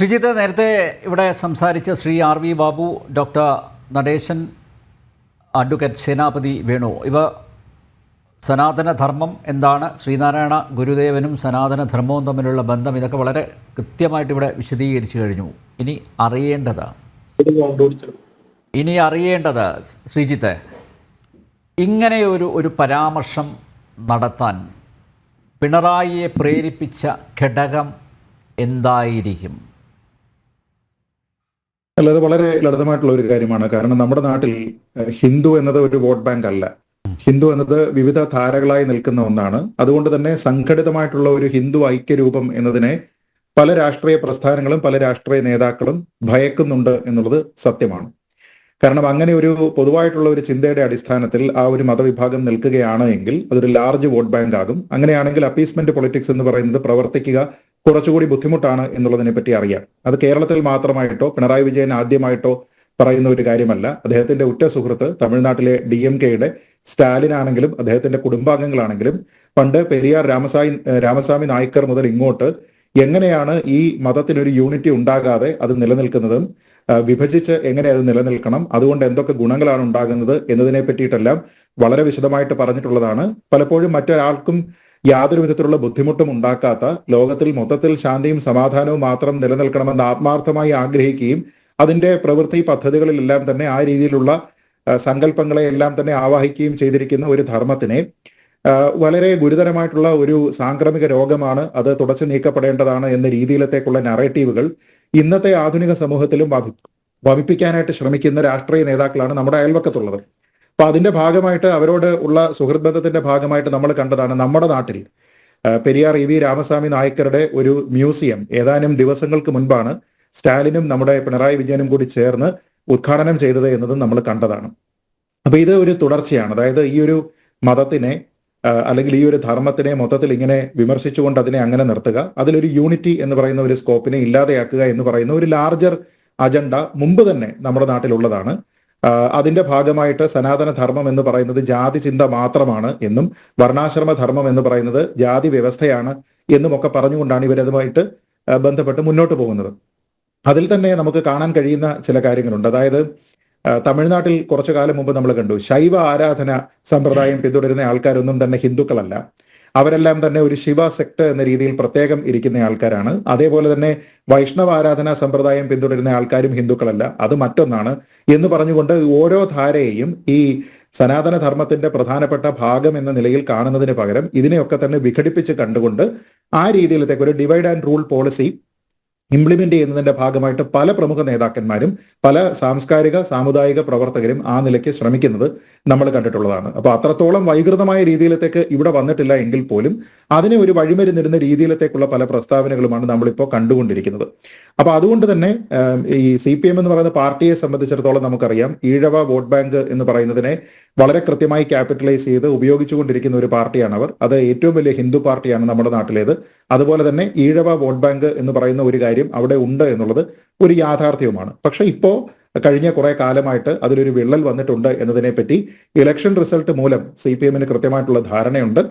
ശ്രീജിത്ത്, നേരത്തെ ഇവിടെ സംസാരിച്ച Sree R V Babu, doctor Natesan, advocate Senapathi Venu, ഇവ സനാതനധർമ്മം എന്താണ്, ശ്രീനാരായണ ഗുരുദേവനും സനാതനധർമ്മവും തമ്മിലുള്ള ബന്ധം, ഇതൊക്കെ വളരെ കൃത്യമായിട്ട് ഇവിടെ വിശദീകരിച്ചു കഴിഞ്ഞു. ഇനി അറിയേണ്ടത് ശ്രീജിത്ത്, ഇങ്ങനെയൊരു പരാമർശം നടത്താൻ പിണറായിയെ പ്രേരിപ്പിച്ച ഘടകം എന്തായിരിക്കും? അല്ല, അത് വളരെ ലളിതമായിട്ടുള്ള ഒരു കാര്യമാണ്. കാരണം നമ്മുടെ നാട്ടിൽ ഹിന്ദു എന്നത് ഒരു വോട്ട് ബാങ്ക് അല്ല. ഹിന്ദു എന്നത് വിവിധ ധാരകളായി നിൽക്കുന്ന ഒന്നാണ്. അതുകൊണ്ട് തന്നെ സംഘടിതമായിട്ടുള്ള ഒരു ഹിന്ദു ഐക്യരൂപം എന്നതിനെ പല രാഷ്ട്രീയ പ്രസ്ഥാനങ്ങളും പല രാഷ്ട്രീയ നേതാക്കളും ഭയക്കുന്നുണ്ട് എന്നുള്ളത് സത്യമാണ്. കാരണം അങ്ങനെ ഒരു പൊതുവായിട്ടുള്ള ഒരു ചിന്തയുടെ അടിസ്ഥാനത്തിൽ ആ ഒരു മതവിഭാഗം നിൽക്കുകയാണ് എങ്കിൽ അതൊരു ലാർജ് വോട്ട് ബാങ്ക് ആകും. അങ്ങനെയാണെങ്കിൽ അപ്പീസ്മെന്റ് പൊളിറ്റിക്സ് എന്ന് പറയുന്നത് പ്രവർത്തിക്കുക കുറച്ചുകൂടി ബുദ്ധിമുട്ടാണ് എന്നുള്ളതിനെ പറ്റി അറിയാം. അത് കേരളത്തിൽ മാത്രമായിട്ടോ പിണറായി വിജയൻ ആദ്യമായിട്ടോ പറയുന്ന ഒരു കാര്യമല്ല. അദ്ദേഹത്തിന്റെ ഉറ്റ സുഹൃത്ത് തമിഴ്നാട്ടിലെ DMK-യുടെ സ്റ്റാലിൻ ആണെങ്കിലും അദ്ദേഹത്തിന്റെ കുടുംബാംഗങ്ങളാണെങ്കിലും പണ്ട് പെരിയാർ രാമസ്വാമി നായ്ക്കർ മുതൽ ഇങ്ങോട്ട് എങ്ങനെയാണ് ഈ മതത്തിനൊരു യൂണിറ്റി ഉണ്ടാകാതെ അത് നിലനിൽക്കുന്നതും വിഭജിച്ച് എങ്ങനെ അത് നിലനിൽക്കണം, അതുകൊണ്ട് എന്തൊക്കെ ഗുണങ്ങളാണ് ഉണ്ടാകുന്നത് എന്നതിനെ പറ്റിയിട്ടെല്ലാം വളരെ വിശദമായിട്ട് പറഞ്ഞിട്ടുള്ളതാണ്. പലപ്പോഴും മറ്റൊരാൾക്കും യാതൊരു വിധത്തിലുള്ള ബുദ്ധിമുട്ടും ഉണ്ടാക്കാത്ത, ലോകത്തിൽ മൊത്തത്തിൽ ശാന്തിയും സമാധാനവും മാത്രം നിലനിൽക്കണമെന്ന് ആത്മാർത്ഥമായി ആഗ്രഹിക്കുകയും അതിന്റെ പ്രവൃത്തി പദ്ധതികളിലെല്ലാം തന്നെ ആ രീതിയിലുള്ള സങ്കല്പങ്ങളെ എല്ലാം തന്നെ ആവാഹിക്കുകയും ചെയ്തിരിക്കുന്ന ഒരു ധർമ്മത്തിനെ വളരെ ഗുരുതരമായിട്ടുള്ള ഒരു സാംക്രമിക രോഗമാണ്, അത് തുടച്ചു നീക്കപ്പെടേണ്ടതാണ് എന്ന രീതിയിലത്തേക്കുള്ള നറേറ്റീവുകൾ ഇന്നത്തെ ആധുനിക സമൂഹത്തിലും വമിപ്പിക്കാനായിട്ട് ശ്രമിക്കുന്ന രാഷ്ട്രീയ നേതാക്കളാണ് നമ്മുടെ അയൽവക്കത്തുള്ളത്. അപ്പൊ അതിന്റെ ഭാഗമായിട്ട് അവരോട് ഉള്ള സുഹൃത്ത് ബന്ധത്തിന്റെ ഭാഗമായിട്ട് നമ്മൾ കണ്ടതാണ് നമ്മുടെ നാട്ടിൽ പെരിയാർ EV രാമസ്വാമി നായ്ക്കരുടെ ഒരു മ്യൂസിയം ഏതാനും ദിവസങ്ങൾക്ക് മുൻപാണ് സ്റ്റാലിനും നമ്മുടെ പിണറായി വിജയനും കൂടി ചേർന്ന് ഉദ്ഘാടനം ചെയ്തത് എന്നതും നമ്മൾ കണ്ടതാണ്. അപ്പൊ ഇത് ഒരു തുടർച്ചയാണ്. അതായത് ഈ ഒരു മതത്തിനെ അല്ലെങ്കിൽ ഈ ഒരു ധർമ്മത്തിനെ മൊത്തത്തിൽ ഇങ്ങനെ വിമർശിച്ചുകൊണ്ട് അതിനെ അങ്ങനെ നിർത്തുക, അതിലൊരു യൂണിറ്റി എന്ന് പറയുന്ന ഒരു സ്കോപ്പിനെ ഇല്ലാതെയാക്കുക എന്ന് പറയുന്ന ഒരു ലാർജർ അജണ്ട മുമ്പ് തന്നെ നമ്മുടെ നാട്ടിലുള്ളതാണ്. അതിന്റെ ഭാഗമായിട്ട് സനാതന ധർമ്മം എന്ന് പറയുന്നത് ജാതി ചിന്ത മാത്രമാണ് എന്നും വർണ്ണാശ്രമ ധർമ്മം എന്ന് പറയുന്നത് ജാതി വ്യവസ്ഥയാണ് എന്നും ഒക്കെ പറഞ്ഞുകൊണ്ടാണ് ഇവരതുമായിട്ട് ബന്ധപ്പെട്ട് മുന്നോട്ട് പോകുന്നത്. അതിൽ തന്നെ നമുക്ക് കാണാൻ കഴിയുന്ന ചില കാര്യങ്ങളുണ്ട്. അതായത് തമിഴ്നാട്ടിൽ കുറച്ചു കാലം മുമ്പ് നമ്മൾ കണ്ടു, ശൈവ ആരാധന സമ്പ്രദായം പിന്തുടരുന്ന ആൾക്കാരൊന്നും തന്നെ ഹിന്ദുക്കളല്ല. അവരെല്ലാം തന്നെ ഒരു ശിവ സെക്ട് എന്ന രീതിയിൽ പ്രത്യേകം ഇരിക്കുന്ന ആൾക്കാരാണ്. അതേപോലെ തന്നെ വൈഷ്ണവ ആരാധനാ സമ്പ്രദായം പിന്തുടരുന്ന ആൾക്കാരും ഹിന്ദുക്കളല്ല, അത് മറ്റൊന്നാണ് എന്ന് പറഞ്ഞുകൊണ്ട് ഓരോ ധാരയെയും ഈ സനാതന ധർമ്മത്തിന്റെ പ്രധാനപ്പെട്ട ഭാഗം എന്ന നിലയിൽ കാണുന്നതിന് പകരം ഇതിനെയൊക്കെ തന്നെ വിഘടിപ്പിച്ച് കണ്ടുകൊണ്ട് ആ രീതിയിലത്തേക്ക് ഒരു divide and rule policy implement ചെയ്യുന്നതിന്റെ ഭാഗമായിട്ട് പല പ്രമുഖ നേതാക്കന്മാരും പല സാംസ്കാരിക സാമുദായിക പ്രവർത്തകരും ആ നിലയ്ക്ക് ശ്രമിക്കുന്നത് നമ്മൾ കണ്ടിട്ടുള്ളതാണ്. അപ്പൊ അത്രത്തോളം വൈകൃതമായ രീതിയിലത്തേക്ക് ഇവിടെ വന്നിട്ടില്ല എങ്കിൽ പോലും അതിനെ ഒരു വഴിമരുന്നിരുന്ന രീതിയിലത്തേക്കുള്ള പല പ്രസ്താവനകളുമാണ് നമ്മളിപ്പോൾ കണ്ടുകൊണ്ടിരിക്കുന്നത്. അപ്പൊ അതുകൊണ്ട് തന്നെ ഈ CPM എന്ന് പറയുന്ന പാർട്ടിയെ സംബന്ധിച്ചിടത്തോളം നമുക്കറിയാം, ഈഴവ വോട്ട് ബാങ്ക് എന്ന് പറയുന്നതിനെ വളരെ കൃത്യമായി ക്യാപിറ്റലൈസ് ചെയ്ത് ഉപയോഗിച്ചുകൊണ്ടിരിക്കുന്ന ഒരു പാർട്ടിയാണ് അവർ. അത് ഏറ്റവും വലിയ ഹിന്ദു പാർട്ടിയാണ് നമ്മുടെ നാട്ടിലേത്. അതുപോലെ തന്നെ ഈഴവ വോട്ട് ബാങ്ക് എന്ന് പറയുന്ന ഒരു കാര്യം അവിടെ ഉണ്ട് എന്നുള്ളത് ഒരു യാഥാർത്ഥ്യവുമാണ്. പക്ഷെ ഇപ്പോ കഴിഞ്ഞ കുറെ കാലമായിട്ട് അതിലൊരു വിള്ളൽ വന്നിട്ടുണ്ട് എന്നതിനെ പറ്റി ഇലക്ഷൻ റിസൾട്ട് മൂലം CPM-ന് കൃത്യമായിട്ടുള്ള ധാരണയുണ്ട്.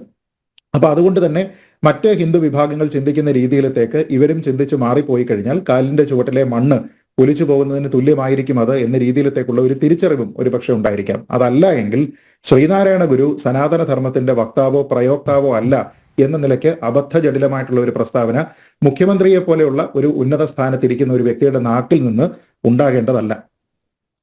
അപ്പൊ അതുകൊണ്ട് തന്നെ മറ്റ് ഹിന്ദു വിഭാഗങ്ങൾ ചിന്തിക്കുന്ന രീതിയിലത്തേക്ക് ഇവരും ചിന്തിച്ചു മാറിപ്പോയി കഴിഞ്ഞാൽ കാലിന്റെ ചുവട്ടിലെ മണ്ണ് ഒലിച്ചു പോകുന്നതിന് തുല്യമായിരിക്കും അത് എന്ന രീതിയിലത്തേക്കുള്ള ഒരു തിരിച്ചറിവും ഒരുപക്ഷെ ഉണ്ടായിരിക്കാം. അതല്ല എങ്കിൽ ശ്രീനാരായണ ഗുരു സനാതന ധർമ്മത്തിന്റെ വക്താവോ പ്രയോക്താവോ അല്ല എന്ന നിലയ്ക്ക് അബദ്ധജടിലമായിട്ടുള്ള ഒരു പ്രസ്താവന മുഖ്യമന്ത്രിയെ പോലെയുള്ള ഒരു ഉന്നത സ്ഥാനത്തിരിക്കുന്ന ഒരു വ്യക്തിയുടെ നാക്കിൽ നിന്ന് ഉണ്ടാകേണ്ടതല്ല.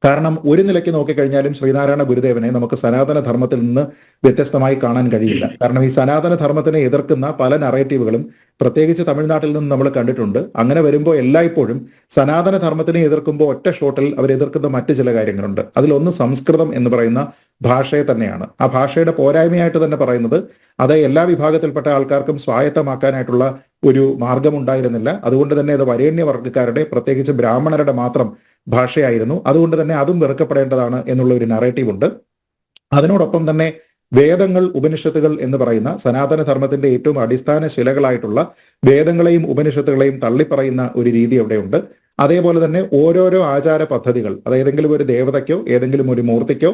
കാരണം ഒരു നിലയ്ക്ക് നോക്കിക്കഴിഞ്ഞാലും ശ്രീനാരായണ ഗുരുദേവനെ നമുക്ക് സനാതന ധർമ്മത്തിൽ നിന്ന് വ്യത്യസ്തമായി കാണാൻ കഴിയില്ല. കാരണം ഈ സനാതന ധർമ്മത്തിനെ എതിർക്കുന്ന പല നറേറ്റീവുകളും പ്രത്യേകിച്ച് തമിഴ്നാട്ടിൽ നിന്ന് നമ്മൾ കണ്ടിട്ടുണ്ട്. അങ്ങനെ വരുമ്പോൾ എല്ലായ്പ്പോഴും സനാതന ധർമ്മത്തിനെ എതിർക്കുമ്പോൾ ഒറ്റ ഷോട്ടിൽ അവർ എതിർക്കുന്ന മറ്റു ചില കാര്യങ്ങളുണ്ട്. അതിലൊന്ന് സംസ്കൃതം എന്ന് പറയുന്ന ഭാഷയെ തന്നെയാണ്. ആ ഭാഷയുടെ പോരായ്മയായിട്ട് തന്നെ പറയുന്നത് അത് എല്ലാ വിഭാഗത്തിൽപ്പെട്ട ആൾക്കാർക്കും സ്വായത്തമാക്കാനായിട്ടുള്ള ഒരു മാർഗം ഉണ്ടായിരുന്നില്ല. അതുകൊണ്ട് തന്നെ അത് വരേണ്യവർഗ്ഗക്കാരുടെ പ്രത്യേകിച്ച് ബ്രാഹ്മണരുടെ മാത്രം ഭാഷയായിരുന്നു. അതുകൊണ്ട് തന്നെ അതും വെറുക്കപ്പെടേണ്ടതാണ് എന്നുള്ള ഒരു നറേറ്റീവ് ഉണ്ട്. അതിനോടൊപ്പം തന്നെ വേദങ്ങൾ ഉപനിഷത്തുകൾ എന്ന് പറയുന്ന സനാതന ധർമ്മത്തിന്റെ ഏറ്റവും അടിസ്ഥാന ശിലകളായിട്ടുള്ള വേദങ്ങളെയും ഉപനിഷത്തുകളെയും തള്ളിപ്പറയുന്ന ഒരു രീതി അവിടെയുണ്ട്. അതേപോലെ തന്നെ ഓരോരോ ആചാര പദ്ധതികൾ, അത് ഏതെങ്കിലും ഒരു ദേവതയ്ക്കോ ഏതെങ്കിലും ഒരു മൂർത്തിക്കോ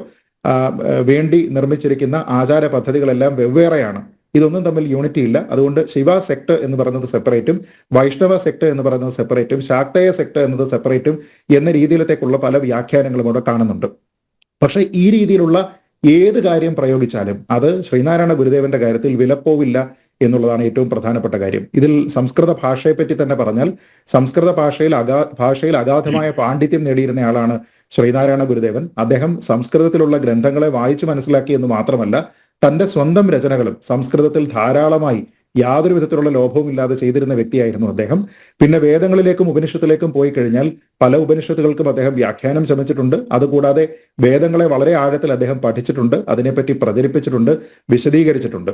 വേണ്ടി നിർമ്മിച്ചിരിക്കുന്ന ആചാര പദ്ധതികളെല്ലാം വെവ്വേറെയാണ് ഇതൊന്നും തമ്മിൽ യൂണിറ്റി ഇല്ല. അതുകൊണ്ട് ശിവ സെക്ട് എന്ന് പറയുന്നത് സെപ്പറേറ്റും വൈഷ്ണവ സെക്ട് എന്ന് പറയുന്നത് സെപ്പറേറ്റും ശാക്തേയ സെക്ട് എന്നത് സെപ്പറേറ്റും എന്ന രീതിയിലത്തേക്കുള്ള പല വ്യാഖ്യാനങ്ങളും ഇവിടെ കാണുന്നുണ്ട്. പക്ഷേ ഈ രീതിയിലുള്ള ഏത് കാര്യം പ്രയോഗിച്ചാലും അത് ശ്രീനാരായണ ഗുരുദേവന്റെ കാര്യത്തിൽ വിലപ്പോവില്ല എന്നുള്ളതാണ് ഏറ്റവും പ്രധാനപ്പെട്ട കാര്യം. ഇതിൽ സംസ്കൃത ഭാഷയെപ്പറ്റി തന്നെ പറഞ്ഞാൽ സംസ്കൃത ഭാഷയിൽ അഗാധമായ പാണ്ഡിത്യം നേടിയിരുന്ന ആളാണ് ശ്രീനാരായണ ഗുരുദേവൻ. അദ്ദേഹം സംസ്കൃതത്തിലുള്ള ഗ്രന്ഥങ്ങളെ വായിച്ചു മനസ്സിലാക്കി എന്ന് മാത്രമല്ല തന്റെ സ്വന്തം രചനകളും സംസ്കൃതത്തിൽ ധാരാളമായി യാതൊരു വിധത്തിലുള്ള ലോഭവും ഇല്ലാതെ ചെയ്തിരുന്ന വ്യക്തിയായിരുന്നു അദ്ദേഹം. പിന്നെ വേദങ്ങളിലേക്കും ഉപനിഷത്തിലേക്കും പോയി കഴിഞ്ഞാൽ പല ഉപനിഷത്തുകൾക്കും അദ്ദേഹം വ്യാഖ്യാനം ശ്രമിച്ചിട്ടുണ്ട്. അതുകൂടാതെ വേദങ്ങളെ വളരെ ആഴത്തിൽ അദ്ദേഹം പഠിച്ചിട്ടുണ്ട്, അതിനെപ്പറ്റി പ്രചരിപ്പിച്ചിട്ടുണ്ട്, വിശദീകരിച്ചിട്ടുണ്ട്.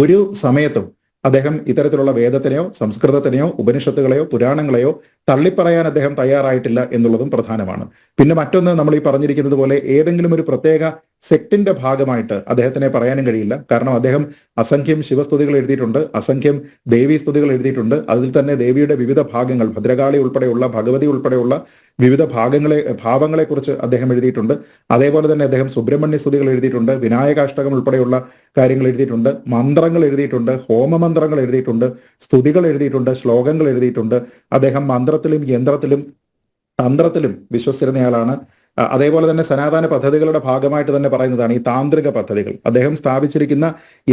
ഒരു സമയത്തും അദ്ദേഹം ഇത്തരത്തിലുള്ള വേദത്തിനെയോ സംസ്കൃതത്തിനെയോ ഉപനിഷത്തുകളെയോ പുരാണങ്ങളെയോ തള്ളിപ്പറയാൻ അദ്ദേഹം തയ്യാറായിട്ടില്ല എന്നുള്ളതും പ്രധാനമാണ്. പിന്നെ മറ്റൊന്ന്, നമ്മൾ ഈ പറഞ്ഞിരിക്കുന്നത് പോലെ ഏതെങ്കിലും ഒരു പ്രത്യേക സെക്ടിന്റെ ഭാഗമായിട്ട് അദ്ദേഹത്തിനെ പറയാനും കഴിയില്ല. കാരണം അദ്ദേഹം അസംഖ്യം ശിവസ്തുതികൾ എഴുതിയിട്ടുണ്ട്, അസംഖ്യം ദേവീ സ്തുതികൾ എഴുതിയിട്ടുണ്ട്. അതിൽ തന്നെ ദേവിയുടെ വിവിധ ഭാഗങ്ങൾ, ഭദ്രകാളി ഉൾപ്പെടെയുള്ള, ഭഗവതി ഉൾപ്പെടെയുള്ള വിവിധ ഭാവങ്ങളെക്കുറിച്ച് അദ്ദേഹം എഴുതിയിട്ടുണ്ട്. അതേപോലെ തന്നെ അദ്ദേഹം സുബ്രഹ്മണ്യ സ്തുതികൾ എഴുതിയിട്ടുണ്ട്, വിനായകാഷ്ടകം ഉൾപ്പെടെയുള്ള കാര്യങ്ങൾ എഴുതിയിട്ടുണ്ട്, മന്ത്രങ്ങൾ എഴുതിയിട്ടുണ്ട്, ഹോമമന്ത്രങ്ങൾ എഴുതിയിട്ടുണ്ട്, സ്തുതികൾ എഴുതിയിട്ടുണ്ട്, ശ്ലോകങ്ങൾ എഴുതിയിട്ടുണ്ട്. അദ്ദേഹം മന്ത്രത്തിലും യന്ത്രത്തിലും തന്ത്രത്തിലും വിശ്വസിച്ചിരുന്നയാളാണ്. അതേപോലെ തന്നെ സനാതന പദ്ധതികളുടെ ഭാഗമായിട്ട് തന്നെ പറയുന്നതാണ് ഈ താന്ത്രിക പദ്ധതികൾ. അദ്ദേഹം സ്ഥാപിച്ചിരിക്കുന്ന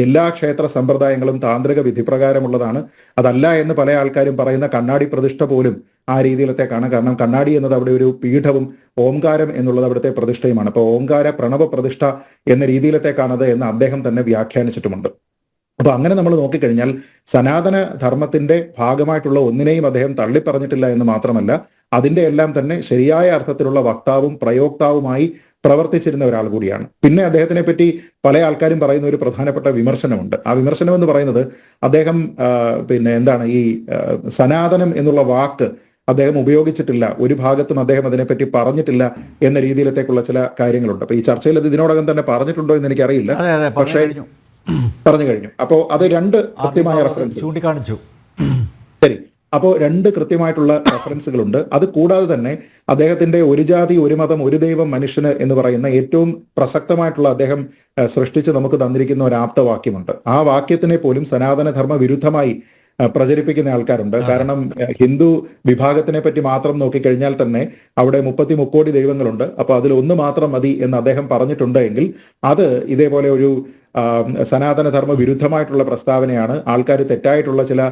എല്ലാ ക്ഷേത്ര സമ്പ്രദായങ്ങളും താന്ത്രിക വിധിപ്രകാരമുള്ളതാണ്. അതല്ല എന്ന് പല ആൾക്കാരും പറയുന്ന കണ്ണാടി പ്രതിഷ്ഠ പോലും ആ രീതിയിലത്തേക്കാണ്. കാരണം കണ്ണാടി എന്നത് അവിടെ ഒരു പീഠവും ഓംകാരം എന്നുള്ളത് അവിടുത്തെ പ്രതിഷ്ഠയുമാണ്. അപ്പോൾ ഓംകാര പ്രണവ പ്രതിഷ്ഠ എന്ന രീതിയിലത്തേക്കാണത് എന്ന് അദ്ദേഹം തന്നെ വ്യാഖ്യാനിച്ചിട്ടുമുണ്ട്. അപ്പൊ അങ്ങനെ നമ്മൾ നോക്കിക്കഴിഞ്ഞാൽ സനാതന ധർമ്മത്തിന്റെ ഭാഗമായിട്ടുള്ള ഒന്നിനെയും അദ്ദേഹം തള്ളിപ്പറഞ്ഞിട്ടില്ല എന്ന് മാത്രമല്ല അതിന്റെ എല്ലാം തന്നെ ശരിയായ അർത്ഥത്തിലുള്ള വക്താവും പ്രയോക്താവുമായി പ്രവർത്തിച്ചിരുന്ന ഒരാൾ കൂടിയാണ്. പിന്നെ അദ്ദേഹത്തിനെ പറ്റി പല ആൾക്കാരും പറയുന്ന ഒരു പ്രധാനപ്പെട്ട വിമർശനമുണ്ട്. ആ വിമർശനം എന്ന് പറയുന്നത് അദ്ദേഹം ഈ സനാതനം എന്നുള്ള വാക്ക് അദ്ദേഹം ഉപയോഗിച്ചിട്ടില്ല, ഒരു ഭാഗത്തും അദ്ദേഹം അതിനെപ്പറ്റി പറഞ്ഞിട്ടില്ല എന്ന രീതിയിലത്തേക്കുള്ള ചില കാര്യങ്ങളുണ്ട്. അപ്പൊ ഈ ചർച്ചയിൽ അത് ഇതിനോടകം തന്നെ പറഞ്ഞിട്ടുണ്ടോ എന്ന് എനിക്കറിയില്ല, പക്ഷേ പറഞ്ഞു കഴിഞ്ഞു. അപ്പോൾ അത് രണ്ട് കൃത്യമായ റെഫറൻസ് ചൂണ്ടിക്കാണിച്ചു. ശരി, അപ്പോൾ രണ്ട് കൃത്യമായിട്ടുള്ള റെഫറൻസുകളുണ്ട്. അത് കൂടാതെ തന്നെ അദ്ദേഹത്തിന്റെ ഒരു ജാതി ഒരു മതം ഒരു ദൈവം മനുഷ്യന് എന്ന് പറയുന്ന ഏറ്റവും പ്രസക്തമായിട്ടുള്ള അദ്ദേഹം സൃഷ്ടിച്ച് നമുക്ക് തന്നിരിക്കുന്ന ഒരു ആപ്തവാക്യമുണ്ട്. ആ വാക്യത്തിനെ പോലും സനാതനധർമ്മ വിരുദ്ധമായി പ്രചരിപ്പിക്കുന്ന ആൾക്കാരുണ്ട്. കാരണം ഹിന്ദു വിഭാഗത്തിനെ പറ്റി മാത്രം നോക്കിക്കഴിഞ്ഞാൽ തന്നെ അവിടെ 33 ദൈവങ്ങളുണ്ട്. അപ്പൊ അതിൽ ഒന്ന് മാത്രം മതി എന്ന് അദ്ദേഹം പറഞ്ഞിട്ടുണ്ട് എങ്കിൽ അത് ഇതേപോലെ ഒരു സനാതനധർമ്മ വിരുദ്ധമായിട്ടുള്ള പ്രസ്താവനയാണ്. ആൾക്കാർ തെറ്റായിട്ടുള്ള ചില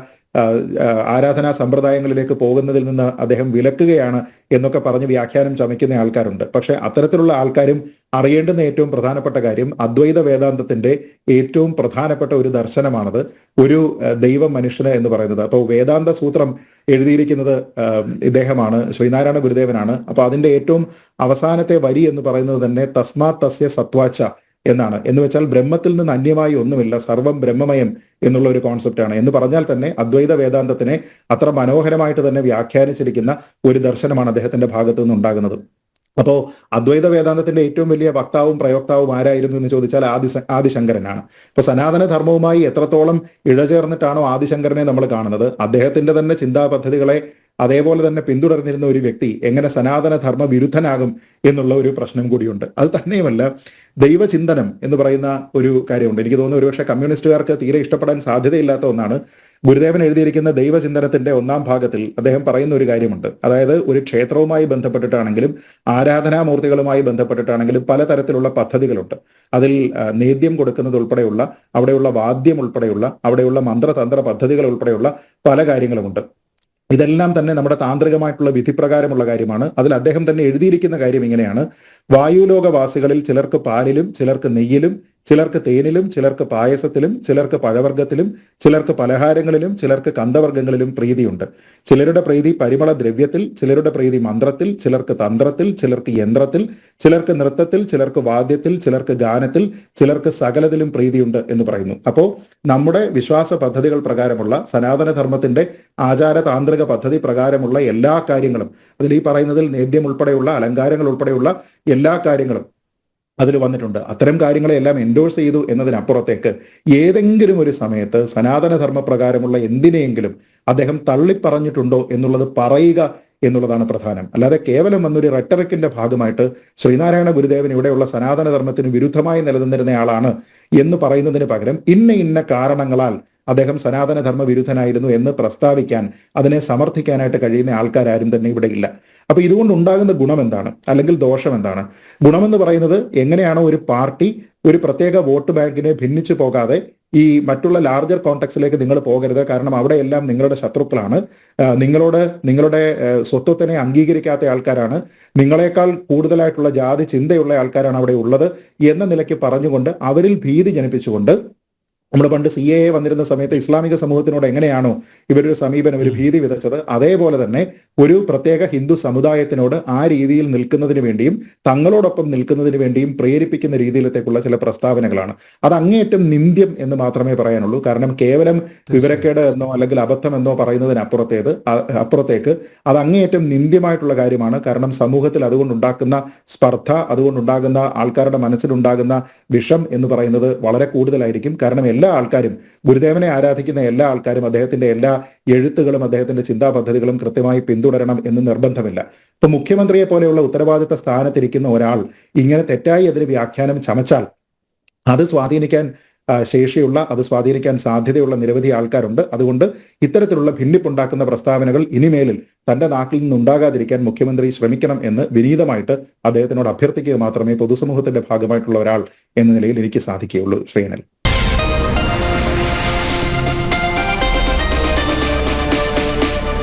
ആരാധനാ സമ്പ്രദായങ്ങളിലേക്ക് പോകുന്നതിൽ നിന്ന് അദ്ദേഹം വിലക്കുകയാണ് എന്നൊക്കെ പറഞ്ഞ് വ്യാഖ്യാനം ചമയ്ക്കുന്ന ആൾക്കാരുണ്ട്. പക്ഷെ അത്തരത്തിലുള്ള ആൾക്കാരും അറിയേണ്ടുന്ന ഏറ്റവും പ്രധാനപ്പെട്ട കാര്യം അദ്വൈത വേദാന്തത്തിന്റെ ഏറ്റവും പ്രധാനപ്പെട്ട ഒരു ദർശനമാണത്, ഒരു ദൈവം മനുഷ്യന് എന്ന് പറയുന്നത്. അപ്പോൾ വേദാന്ത സൂത്രം എഴുതിയിരിക്കുന്നത് ഇദ്ദേഹമാണ്, ശ്രീനാരായണ ഗുരുദേവനാണ്. അപ്പൊ അതിന്റെ ഏറ്റവും അവസാനത്തെ വരി എന്ന് പറയുന്നത് തന്നെ തസ്മാത് തസ്യ സത്വാച്ച എന്നാണ്. എന്ന് വെച്ചാൽ ബ്രഹ്മത്തിൽ നിന്ന് അന്യമായി ഒന്നുമില്ല, സർവം ബ്രഹ്മമയം എന്നുള്ള ഒരു കോൺസെപ്റ്റാണ്. എന്ന് പറഞ്ഞാൽ തന്നെ അദ്വൈത വേദാന്തത്തിനെ അത്ര മനോഹരമായിട്ട് തന്നെ വ്യാഖ്യാനിച്ചിരിക്കുന്ന ഒരു ദർശനമാണ് അദ്ദേഹത്തിന്റെ ഭാഗത്തു നിന്നുണ്ടാകുന്നത്. അപ്പോൾ അദ്വൈത വേദാന്തത്തിന്റെ ഏറ്റവും വലിയ വക്താവും പ്രയോക്താവും ആരായിരുന്നു എന്ന് ചോദിച്ചാൽ ആദിശങ്കരനാണ്. ഇപ്പൊ സനാതന ധർമ്മവുമായി എത്രത്തോളം ഇഴചേർന്നിട്ടാണോ ആദിശങ്കരനെ നമ്മൾ കാണുന്നത്, അദ്ദേഹത്തിന്റെ തന്നെ ചിന്താ പദ്ധതികളെ അതേപോലെ തന്നെ പിന്തുടർന്നിരുന്ന ഒരു വ്യക്തി എങ്ങനെ സനാതന ധർമ്മ വിരുദ്ധനാകും എന്നുള്ള ഒരു പ്രശ്നം കൂടിയുണ്ട്. അത് തന്നെയുമല്ല, ദൈവചിന്തനം എന്ന് പറയുന്ന ഒരു കാര്യമുണ്ട്. എനിക്ക് തോന്നുന്നു ഒരുപക്ഷെ കമ്മ്യൂണിസ്റ്റുകാർക്ക് തീരെ ഇഷ്ടപ്പെടാൻ സാധ്യതയില്ലാത്ത ഒന്നാണ്. ഗുരുദേവൻ എഴുതിയിരിക്കുന്ന ദൈവചിന്തനത്തിന്റെ 1-ാം ഭാഗത്തിൽ അദ്ദേഹം പറയുന്ന ഒരു കാര്യമുണ്ട്. അതായത് ഒരു ക്ഷേത്രവുമായി ബന്ധപ്പെട്ടിട്ടാണെങ്കിലും ആരാധനാമൂർത്തികളുമായി ബന്ധപ്പെട്ടിട്ടാണെങ്കിലും പലതരത്തിലുള്ള പദ്ധതികളുണ്ട്. അതിൽ നേദ്യം കൊടുക്കുന്നത് ഉൾപ്പെടെയുള്ള, അവിടെയുള്ള വാദ്യം ഉൾപ്പെടെയുള്ള, അവിടെയുള്ള മന്ത്രതന്ത്ര പദ്ധതികൾ ഉൾപ്പെടെയുള്ള പല കാര്യങ്ങളുമുണ്ട്. ഇതെല്ലാം തന്നെ നമ്മുടെ താന്ത്രികമായിട്ടുള്ള വിധിപ്രകാരമുള്ള കാര്യമാണ്. അതിൽ അദ്ദേഹം തന്നെ എഴുതിയിരിക്കുന്ന കാര്യം ഇങ്ങനെയാണ്: വായുലോകവാസികളിൽ ചിലർക്ക് പാലിലും ചിലർക്ക് നെയ്യിലും ചിലർക്ക് തേനിലും ചിലർക്ക് പായസത്തിലും ചിലർക്ക് പഴവർഗ്ഗത്തിലും ചിലർക്ക് പലഹാരങ്ങളിലും ചിലർക്ക് കന്ദവർഗ്ഗങ്ങളിലും പ്രീതിയുണ്ട്. ചിലരുടെ പ്രീതി പരിമള ദ്രവ്യത്തിൽ, ചിലരുടെ പ്രീതി മന്ത്രത്തിൽ, ചിലർക്ക് തന്ത്രത്തിൽ, ചിലർക്ക് യന്ത്രത്തിൽ, ചിലർക്ക് നൃത്തത്തിൽ, ചിലർക്ക് വാദ്യത്തിൽ, ചിലർക്ക് ഗാനത്തിൽ, ചിലർക്ക് സകലത്തിലും പ്രീതിയുണ്ട് എന്ന് പറയുന്നു. അപ്പോൾ നമ്മുടെ വിശ്വാസ പദ്ധതികൾ പ്രകാരമുള്ള സനാതനധർമ്മത്തിന്റെ ആചാര താന്ത്രിക പദ്ധതി പ്രകാരമുള്ള എല്ലാ കാര്യങ്ങളും, അതിൽ ഈ പറയുന്നതിൽ നേദ്യം ഉൾപ്പെടെയുള്ള അലങ്കാരങ്ങൾ ഉൾപ്പെടെയുള്ള എല്ലാ കാര്യങ്ങളും അതിൽ വന്നിട്ടുണ്ട്. അത്തരം കാര്യങ്ങളെല്ലാം എൻഡോഴ്സ് ചെയ്തു എന്നതിനപ്പുറത്തേക്ക് ഏതെങ്കിലും ഒരു സമയത്ത് സനാതനധർമ്മ പ്രകാരമുള്ള എന്തിനെയെങ്കിലും അദ്ദേഹം തള്ളിപ്പറഞ്ഞിട്ടുണ്ടോ എന്നുള്ളത് പറയുക എന്നുള്ളതാണ് പ്രധാനം. അല്ലാതെ കേവലം വന്നൊരു റെട്ടറിക്കിന്റെ ഭാഗമായിട്ട് ശ്രീനാരായണ ഗുരുദേവൻ ഇവിടെയുള്ള സനാതന ധർമ്മത്തിന് വിരുദ്ധമായി നിലനിന്നിരുന്നയാളാണ് എന്ന് പറയുന്നതിന് പകരം ഇന്ന കാരണങ്ങളാൽ അദ്ദേഹം സനാതനധർമ്മ വിരുദ്ധനായിരുന്നു എന്ന് പ്രസ്താവിക്കാൻ, അതിനെ സമർത്ഥിക്കാനായിട്ട് കഴിയുന്ന ആൾക്കാരും തന്നെ ഇവിടെ ഇല്ല. അപ്പൊ ഇതുകൊണ്ട് ഉണ്ടാകുന്ന ഗുണം എന്താണ്, അല്ലെങ്കിൽ ദോഷം എന്താണ്? ഗുണമെന്ന് പറയുന്നത്, എങ്ങനെയാണോ ഒരു പാർട്ടി ഒരു പ്രത്യേക വോട്ട് ബാങ്കിനെ ഭിന്നിച്ചു പോകാതെ ഈ മറ്റുള്ള ലാർജർ കോണ്ടെക്സിലേക്ക് നിങ്ങൾ പോകരുത്, കാരണം അവിടെയെല്ലാം നിങ്ങളുടെ ശത്രുക്കളാണ്, നിങ്ങളുടെ സ്വത്വത്തിനെ അംഗീകരിക്കാത്ത ആൾക്കാരാണ്, നിങ്ങളെക്കാൾ കൂടുതലായിട്ടുള്ള ജാതി ചിന്തയുള്ള ആൾക്കാരാണ് അവിടെ ഉള്ളത് എന്ന നിലയ്ക്ക് പറഞ്ഞുകൊണ്ട് അവരിൽ ഭീതി ജനിപ്പിച്ചുകൊണ്ട്, നമ്മൾ പണ്ട് CAA വന്നിരുന്ന സമയത്ത് ഇസ്ലാമിക സമൂഹത്തിനോട് എങ്ങനെയാണോ ഇവരൊരു സമീപനം, ഒരു ഭീതി വിതച്ചത്, അതേപോലെ തന്നെ ഒരു പ്രത്യേക ഹിന്ദു സമുദായത്തിനോട് ആ രീതിയിൽ നിൽക്കുന്നതിന് വേണ്ടിയും തങ്ങളോടൊപ്പം നിൽക്കുന്നതിന് വേണ്ടിയും പ്രേരിപ്പിക്കുന്ന രീതിയിലത്തേക്കുള്ള ചില പ്രസ്താവനകളാണ്. അത് അങ്ങേയറ്റം നിന്ദ്യം എന്ന് മാത്രമേ പറയാനുള്ളൂ. കാരണം കേവലം വിവരക്കേട് എന്നോ അല്ലെങ്കിൽ അബദ്ധം എന്നോ അപ്പുറത്തേക്ക് അത് അങ്ങേയറ്റം നിന്ദ്യമായിട്ടുള്ള കാര്യമാണ്. കാരണം സമൂഹത്തിൽ അതുകൊണ്ടുണ്ടാക്കുന്ന സ്പർദ്ധ, അതുകൊണ്ടുണ്ടാകുന്ന ആൾക്കാരുടെ മനസ്സിലുണ്ടാകുന്ന വിഷം എന്ന് പറയുന്നത് വളരെ കൂടുതലായിരിക്കും. കാരണം എല്ലാ ആൾക്കാരും, ഗുരുദേവനെ ആരാധിക്കുന്ന എല്ലാ ആൾക്കാരും അദ്ദേഹത്തിന്റെ എല്ലാ എഴുത്തുകളും അദ്ദേഹത്തിന്റെ ചിന്താ പദ്ധതികളും കൃത്യമായി പിന്തുടരണം എന്ന് നിർബന്ധമില്ല. ഇപ്പൊ മുഖ്യമന്ത്രിയെ പോലെയുള്ള ഉത്തരവാദിത്ത സ്ഥാനത്തിരിക്കുന്ന ഒരാൾ ഇങ്ങനെ തെറ്റായി അതിന് വ്യാഖ്യാനം ചമച്ചാൽ അത് സ്വാധീനിക്കാൻ അത് സ്വാധീനിക്കാൻ സാധ്യതയുള്ള നിരവധി ആൾക്കാരുണ്ട്. അതുകൊണ്ട് ഇത്തരത്തിലുള്ള ഭിന്നിപ്പുണ്ടാക്കുന്ന പ്രസ്താവനകൾ ഇനിമേലിൽ തന്റെ നാട്ടിൽ നിന്നുണ്ടാകാതിരിക്കാൻ മുഖ്യമന്ത്രി ശ്രമിക്കണം എന്ന് വിനീതമായിട്ട് അദ്ദേഹത്തിനോട് അഭ്യർത്ഥിക്കുക മാത്രമേ പൊതുസമൂഹത്തിന്റെ ഭാഗമായിട്ടുള്ള ഒരാൾ എന്ന നിലയിൽ എനിക്ക് സാധിക്കുകയുള്ളൂ. ശ്രീനൽ.